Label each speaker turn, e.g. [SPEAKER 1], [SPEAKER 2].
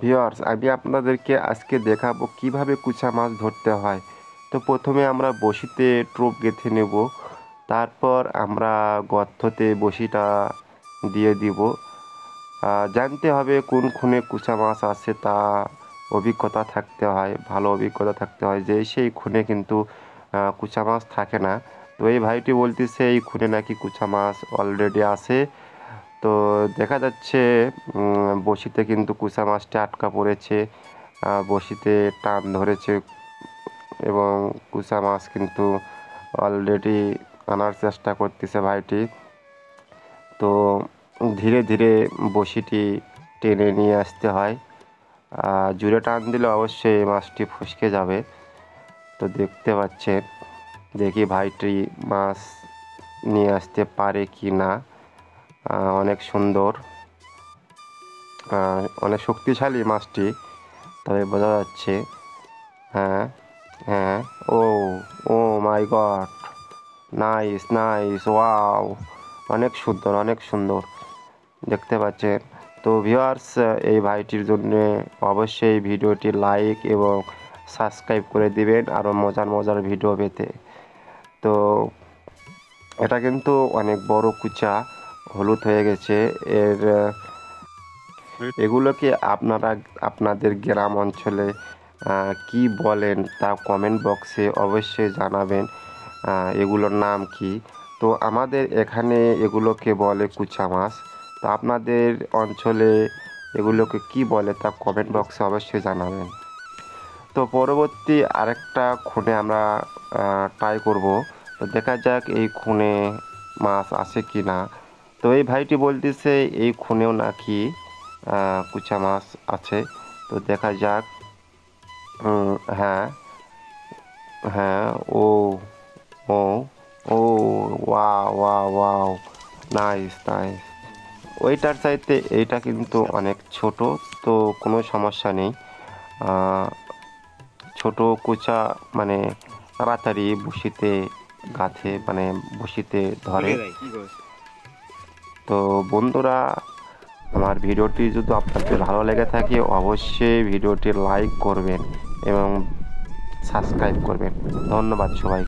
[SPEAKER 1] Viewers, আমি আপনাদেরকে আজকে দেখাবো কিভাবে কুচা মাছ ধরতে হয়। তো প্রথমে আমরা বঁড়শিতে টোপ গেঁথে নেব, তারপর আমরা গর্ততে বঁড়শিটা দিয়ে দিব। জানতে হবে কোন খুনে কুচা মাছ আছে, তা অভিজ্ঞতা থাকতে হয়, ভালো অভিজ্ঞতা থাকতে হয় যে সেই খুনে কিন্তু কুচা মাছ থাকে না। তো এই ভাইটি বলতেছে এই খুনে নাকি কুচা মাছ অলরেডি আছে। তো দেখা যাচ্ছে বঁড়শিতে কিন্তু কুচা মাছটি আটকা পড়েছে, বঁড়শিতে টান ধরেছে এবং কুচা মাছ কিন্তু অলরেডি আনার চেষ্টা করতেছে ভাইটি। তো ধীরে ধীরে বঁড়শিটি টেনে নিয়ে আসতে হয়, জোরে টান দিলে অবশ্যই মাছটি ফসকে যাবে। তো দেখতে পাচ্ছেন, দেখি ভাইটি মাছ নিয়ে আসতে পারে কি না। অনেক সুন্দর, অনেক শক্তিশালী মাছটি, তবে বোঝা যাচ্ছে। হ্যাঁ, হ্যাঁ, ও ও মাই গড, নাইস নাইস, ওয়াও, অনেক সুন্দর, অনেক সুন্দর দেখতে পাচ্ছেন। তো ভিউয়ার্স, এই ভাইটির জন্য অবশ্যই ভিডিওটি লাইক এবং সাবস্ক্রাইব করে দিবেন আরও মজার মজার ভিডিও পেতে। তো এটা কিন্তু অনেক বড় কুচা, হলুদ হয়ে গেছে। এগুলোকে আপনারা আপনাদের গ্রাম অঞ্চলে কি বলেন তা কমেন্ট বক্সে অবশ্যই জানাবেন, এগুলোর নাম কি। তো আমাদের এখানে এগুলোকে বলে কুচা মাছ। তো আপনাদের অঞ্চলে এগুলোকে কি বলে তা কমেন্ট বক্সে অবশ্যই জানাবেন। তো পরবর্তী আরেকটা খুনে আমরা ট্রাই করব। তো দেখা যাক এই খুনে মাছ আছে কি না। তো এই ভাইটি বলতেছে এই খুনেও নাকি কুচা মাছ আছে। তো দেখা যাক। হ্যাঁ, হ্যাঁ, ও ও ও, wow wow wow, nice nice. ওইটার চাইতে এইটা কিন্তু অনেক ছোট, তো কোনো সমস্যা নেই। ছোট কুচা মানে তাড়াতাড়ি বঁড়শিতে গাঁথে, মানে বঁড়শিতে ধরে। তো বন্ধুরা, আমার ভিডিওটি যদি আপনাদের ভালো লেগে থাকে অবশ্যই ভিডিওটি লাইক করবেন এবং সাবস্ক্রাইব করবেন। ধন্যবাদ সবাই।